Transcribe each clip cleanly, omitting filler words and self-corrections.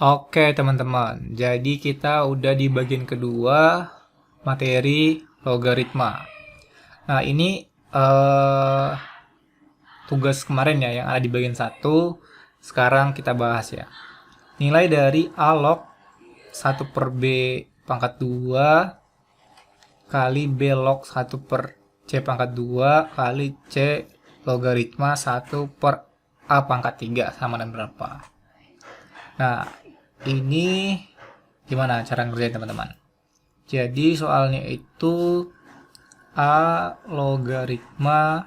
Oke teman-teman, jadi kita udah di bagian kedua materi logaritma. Nah ini tugas kemarin ya yang ada di bagian satu. Sekarang kita bahas ya. Nilai dari A log 1 per B pangkat 2 kali B log 1 per C pangkat 2 kali C logaritma 1 per A pangkat 3 sama dengan berapa. Nah, ini gimana cara ngerjain teman-teman? Jadi soalnya itu A logaritma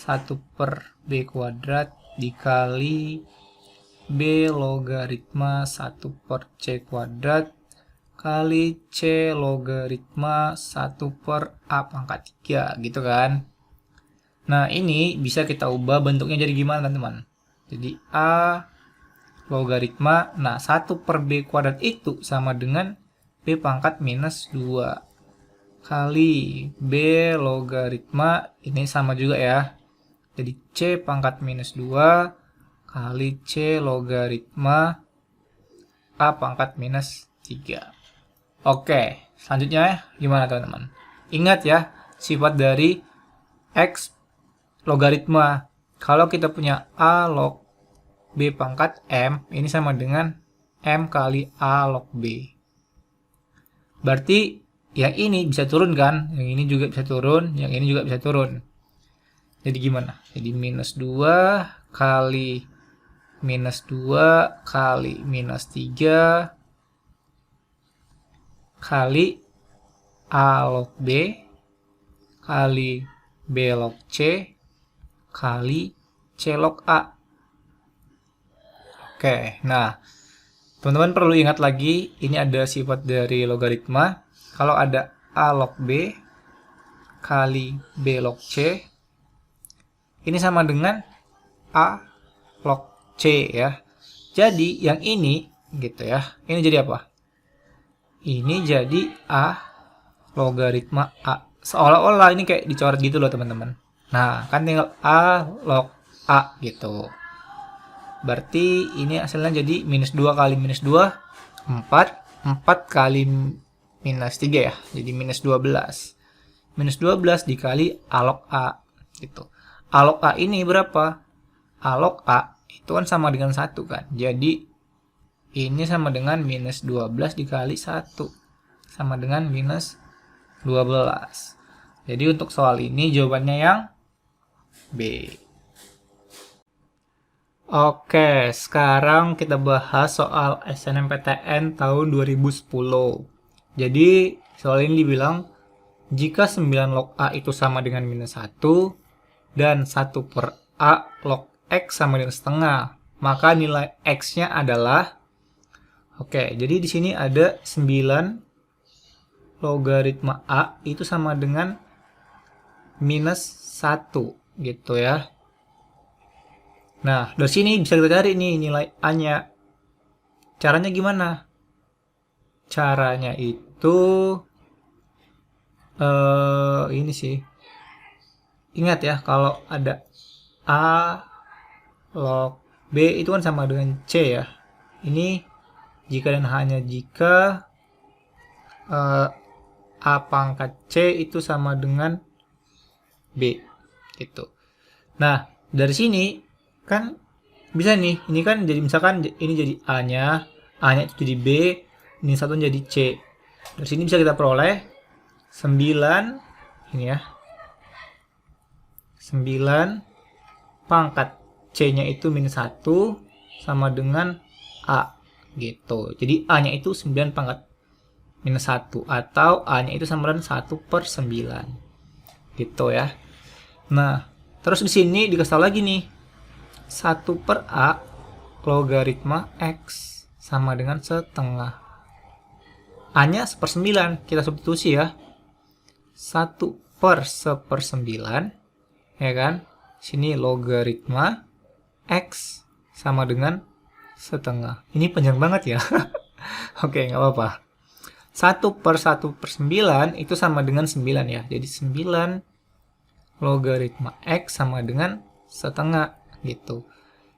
1 per B kuadrat dikali B logaritma 1 per C kuadrat kali C logaritma 1 per A pangkat 3 gitu kan. Nah ini bisa kita ubah bentuknya jadi gimana teman-teman. Jadi A logaritma, nah 1 per B kuadrat itu sama dengan B pangkat minus 2 kali B logaritma, ini sama juga ya. Jadi C pangkat minus 2 kali C logaritma A pangkat minus 3. Oke, selanjutnya gimana teman-teman? Ingat ya, sifat dari X logaritma. Kalau kita punya A log B pangkat M, ini sama dengan M kali A log B. Berarti yang ini bisa turun kan? Yang ini juga bisa turun, yang ini juga bisa turun. Jadi gimana? Jadi minus 2 kali minus 2 kali minus 3 kali A log B kali B log C kali C log A. Oke, nah teman-teman perlu ingat lagi, ini ada sifat dari logaritma. Kalau ada A log B kali B log C, ini sama dengan A log C ya. Jadi yang ini gitu ya, ini jadi apa? Ini jadi A logaritma A. Seolah-olah ini kayak dicoret gitu loh teman-teman. Nah, kan tinggal A log A gitu. Berarti ini hasilnya jadi minus 2 kali minus 2, 4. 4 kali minus 3 ya. Jadi minus 12. Minus 12 dikali A log A gitu. A log A ini berapa? A log A itu kan sama dengan 1 kan. Jadi ini sama dengan minus 12 dikali 1. Sama dengan minus 12. Jadi untuk soal ini jawabannya yang B. Oke, sekarang kita bahas soal SNMPTN tahun 2010. Jadi soal ini dibilang jika 9 log A itu sama dengan minus 1 dan 1 per A log X sama dengan setengah, maka nilai X-nya adalah, oke, jadi di sini ada 9 logaritma A itu sama dengan minus 1 gitu ya. Nah, dari sini bisa kita cari nih nilai A-nya. Caranya gimana? Caranya itu ini sih. Ingat ya, kalau ada A log B itu kan sama dengan C ya. Ini jika dan hanya jika A pangkat C itu sama dengan B gitu. Nah, dari sini kan bisa nih, ini kan jadi misalkan ini jadi A-nya, A-nya itu jadi B, ini satu jadi C. Dari sini bisa kita peroleh 9 ini ya. 9 pangkat C-nya itu minus 1 sama dengan A gitu. Jadi A-nya itu 9 pangkat minus 1 atau A-nya itu sama dengan 1 per 9 gitu ya. Nah, terus di sini dikasih tahu lagi nih 1 per A logaritma X sama dengan setengah. A-nya 1/9, kita substitusi ya. 1 per 1/9, ya kan? Sini logaritma X sama dengan setengah. Ini panjang banget ya. Oke, nggak apa-apa. 1 per 1/9 itu sama dengan 9 ya. Jadi 9 logaritma X sama dengan setengah gitu.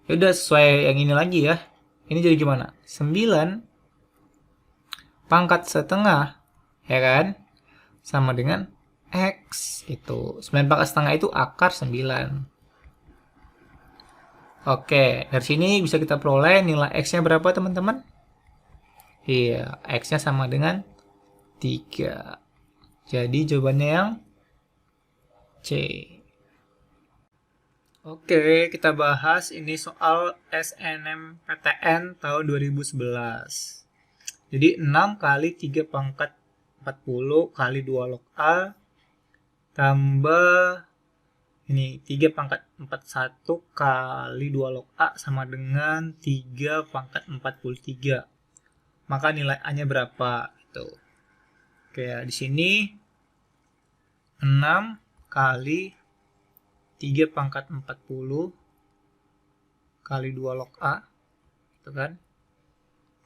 Ya udah sesuai yang ini lagi ya. Ini jadi gimana? 9 pangkat setengah, ya kan? Sama dengan X. Itu 9 pangkat setengah itu akar 9. Oke, dari sini bisa kita peroleh nilai X-nya berapa teman-teman? Iya, X-nya sama dengan 3. Jadi jawabannya yang C. Oke, kita bahas ini soal SNMPTN tahun 2011. Jadi 6 kali 3 pangkat 40 kali 2 log A tambah ini 3 pangkat 41 kali 2 log A sama dengan 3 pangkat 43. Maka nilai A-nya berapa? Gitu. Oke, di sini 6 kali 3 pangkat 40 kali 2 log A, gitu kan?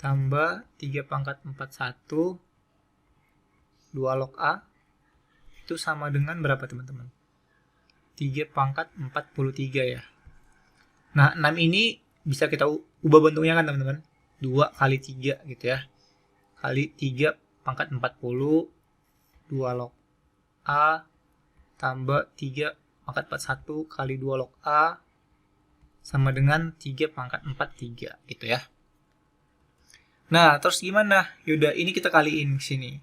Tambah 3 pangkat 41 2 log A, itu sama dengan berapa teman-teman? 3 pangkat 43 ya. Nah, 6 ini bisa kita ubah bentuknya kan teman-teman? 2 kali 3 gitu ya. Kali 3 pangkat 40 2 log A tambah 3 pangkat 41 kali 2 log A sama dengan 3 pangkat 43 gitu ya. Nah, terus gimana? Yaudah, ini kita kaliin ke sini.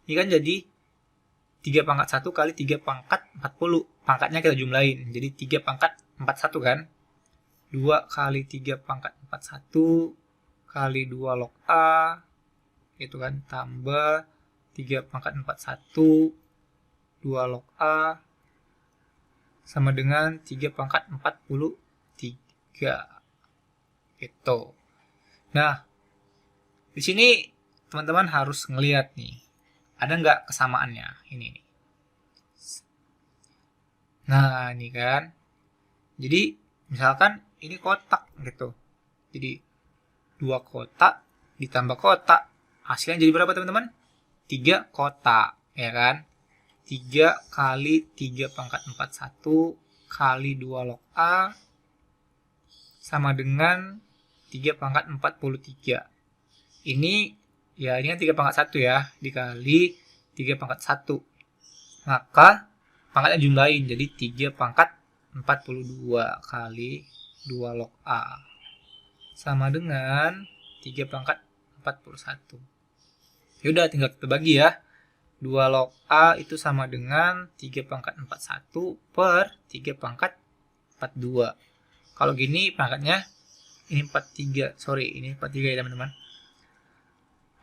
Ini kan jadi 3 pangkat 1 kali 3 pangkat 40. Pangkatnya kita jumlahin. Jadi 3 pangkat 41 kan? 2 kali 3 pangkat 41 kali 2 log A. Itu kan? Tambah 3 pangkat 41 2 log A sama dengan 3 pangkat 43. Gitu. Nah, di sini teman-teman harus ngelihat nih. Ada nggak kesamaannya? Ini nih. Nah, ini kan. Jadi, misalkan ini kotak gitu. Jadi, 2 kotak ditambah kotak. Hasilnya jadi berapa teman-teman? 3 kotak. Ya kan? 3 kali 3 pangkat 41 kali 2 log A sama dengan 3 pangkat 43. Ini ya ini kan 3 pangkat 1 ya, dikali 3 pangkat 1. Maka pangkatnya jumlahin, jadi 3 pangkat 42 kali 2 log A. Sama dengan 3 pangkat 41. Yaudah, tinggal kita bagi ya. 2 log A itu sama dengan 3 pangkat 41 per 3 pangkat 42. Kalau gini pangkatnya ini 43. Sorry, ini 43 ya teman-teman.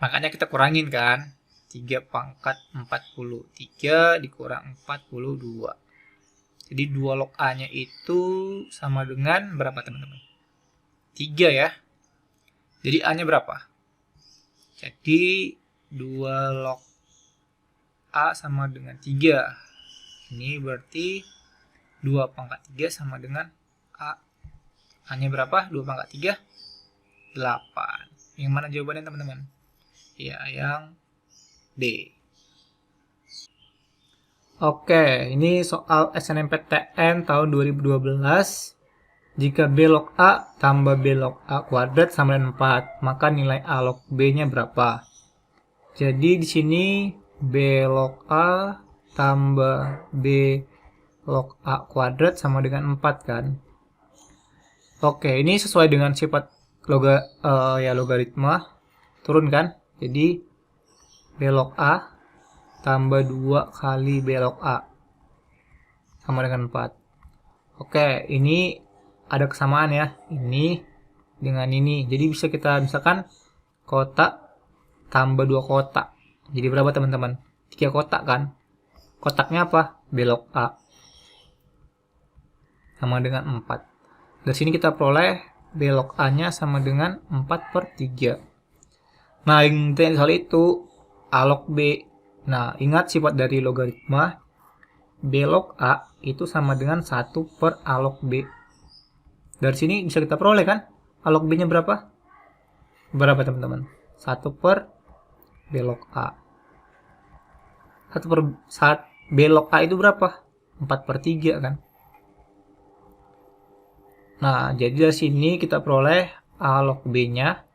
Makanya kita kurangin kan. 3 pangkat 43 dikurang 42. Jadi 2 log A-nya itu sama dengan berapa teman-teman? 3 ya. Jadi A-nya berapa? Jadi 2 log A sama dengan 3. Ini berarti 2 pangkat 3 sama dengan A. A-nya berapa? 2 pangkat 3? 8. Yang mana jawabannya teman-teman? Ya, yang D. Oke, ini soal SNMPTN tahun 2012. Jika B log A tambah B log A kuadrat sama dengan 4, maka nilai A log B-nya berapa? Jadi di sini B log A tambah B log A kuadrat sama dengan 4 kan? Oke, ini sesuai dengan sifat logaritma. Turun kan? Jadi B log A tambah 2 kali B log A sama dengan 4. Oke, ini ada kesamaan ya. Ini dengan ini. Jadi bisa kita misalkan kotak tambah 2 kotak. Jadi berapa teman-teman? 3 kotak kan? Kotaknya apa? B log A. Sama dengan 4. Dari sini kita peroleh B log A-nya sama dengan 4 per 3. Nah, intinya soal itu A log B. Nah, ingat sifat dari logaritma. B log A itu sama dengan 1 per A log B. Dari sini bisa kita peroleh kan? A log B-nya berapa? Berapa teman-teman? 1 per B log A. 1 per B log A itu berapa? 4 per 3 kan? Nah, jadi dari sini kita peroleh A log B-nya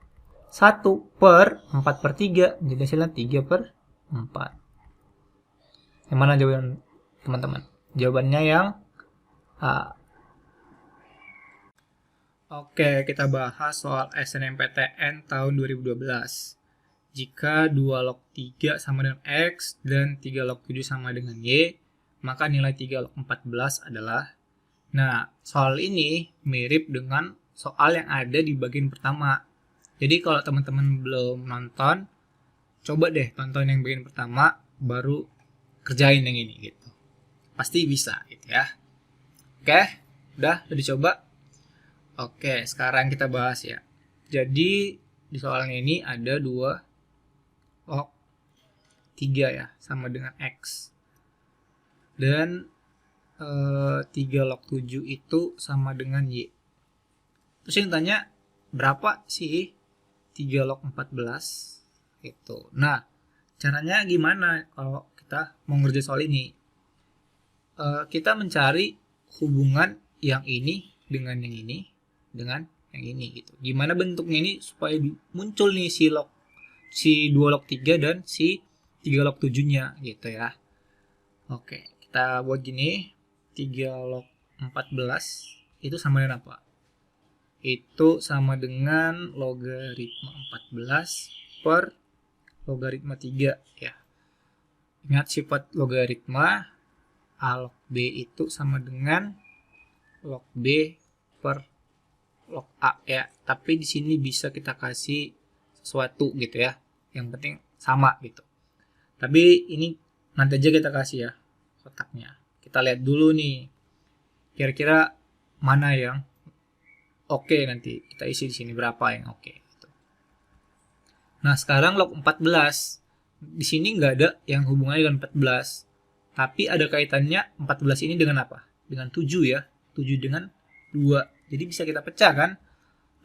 1 per 4 per 3. Jadi hasilnya 3 per 4. Yang mana jawaban teman-teman? Jawabannya yang A. Oke, kita bahas soal SNMPTN tahun 2012. Jika 2 log 3 sama dengan X dan 3 log 7 sama dengan Y, maka nilai 3 log 14 adalah. Nah, soal ini mirip dengan soal yang ada di bagian pertama. Jadi kalau teman-teman belum nonton, coba deh tonton yang bagian pertama, baru kerjain yang ini gitu. Pasti bisa gitu ya. Oke, udah dicoba? Oke, sekarang kita bahas ya. Jadi di soalnya ini ada 2 log 3 ya, sama dengan X. Dan 3 log 7 itu sama dengan Y. Terus yang tanya, berapa sih 3 log 14? Gitu. Nah, caranya gimana kalau kita mau ngerjain soal ini? Kita mencari hubungan yang ini dengan yang ini dengan yang ini gitu. Gimana bentuknya ini supaya muncul nih si 2 log 3 dan si 3 log 7-nya gitu ya. Oke, kita buat gini. 3 log 14 itu sama dengan apa? Itu sama dengan logaritma 14 per logaritma 3 ya. Ingat sifat logaritma, A log B itu sama dengan log B per log A ya. Tapi di sini bisa kita kasih sesuatu gitu ya. Yang penting sama gitu. Tapi ini nanti aja kita kasih ya kotaknya. Kita lihat dulu nih. Kira-kira mana yang oke, nanti kita isi di sini berapa yang oke gitu. Nah, sekarang log 14. Di sini nggak ada yang hubungannya dengan 14. Tapi ada kaitannya 14 ini dengan apa? Dengan 7 ya. 7 dengan 2. Jadi bisa kita pecah kan?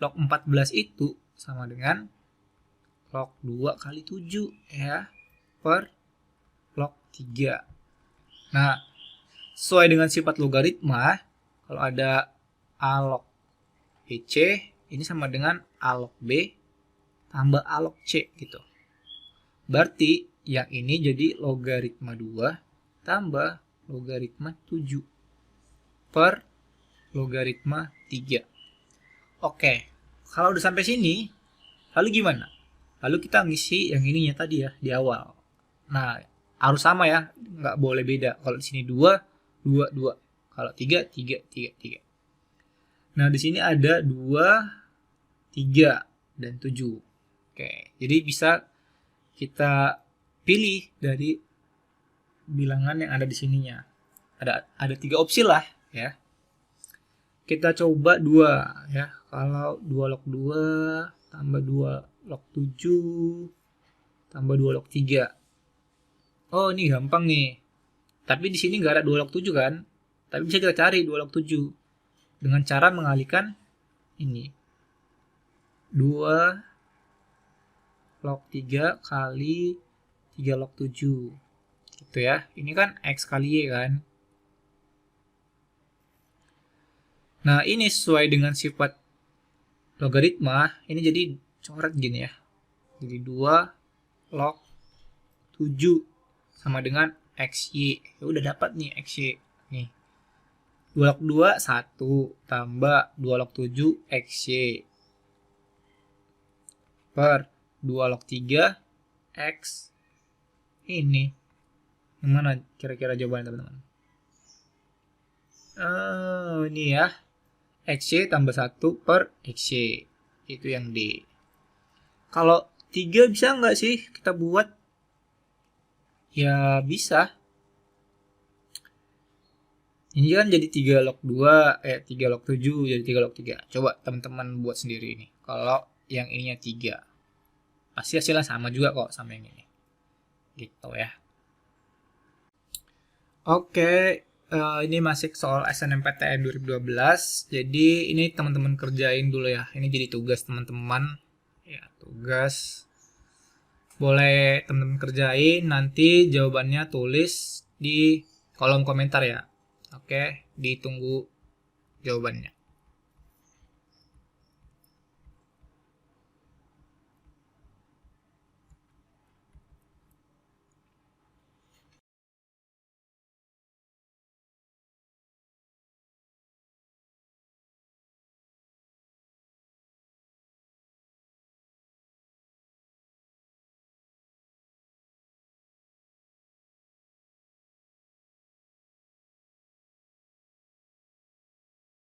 Log 14 itu sama dengan log 2 kali 7 ya. Per log 3. Nah, sesuai dengan sifat logaritma, kalau ada A log BC, ini sama dengan A log B tambah A log C gitu. Berarti yang ini jadi logaritma 2 tambah logaritma 7 per logaritma 3. Oke, kalau udah sampai sini, lalu gimana? Lalu kita ngisi yang ininya tadi ya, di awal. Nah, harus sama ya, nggak boleh beda. Kalau di sini 2, 2, 2. Kalau 3, 3, 3, 3. Nah, di sini ada 2, 3, dan 7. Oke, jadi bisa kita pilih dari bilangan yang ada di sininya. Ada 3 opsi lah ya. Kita coba 2 ya. Kalau 2 log 2 tambah 2 log 7 tambah 2 log 3. Oh, ini gampang nih. Tapi di sini nggak ada 2 log 7 kan? Tapi bisa kita cari 2 log 7 dengan cara mengalihkan ini. 2 log 3 kali 3 log 7. Gitu ya. Ini kan X kali Y kan? Nah, ini sesuai dengan sifat logaritma. Ini jadi coret gini ya. Jadi 2 log 7 sama dengan XY. Ya udah dapat nih XY. Nih. 2 log 2, 1. Tambah 2 log 7, XY. Per 2 log 3, X. Ini. Yang mana kira-kira jawabannya teman-teman? Ini ya. XY tambah 1 per XY. Itu yang D. Kalau 3 bisa nggak sih kita buat? Ya bisa. Ini kan jadi 3 log 2, 3 log 7 jadi 3 log 3. Coba teman-teman buat sendiri nih. Kalau yang ininya 3. Pasti hasilnya sama juga kok sama yang ini. Gitu ya. Oke, ini masih soal SNMPTN 2012. Jadi ini teman-teman kerjain dulu ya. Ini jadi tugas teman-teman. Ya, tugas. Boleh teman-teman kerjain, nanti jawabannya tulis di kolom komentar ya. Oke, ditunggu jawabannya.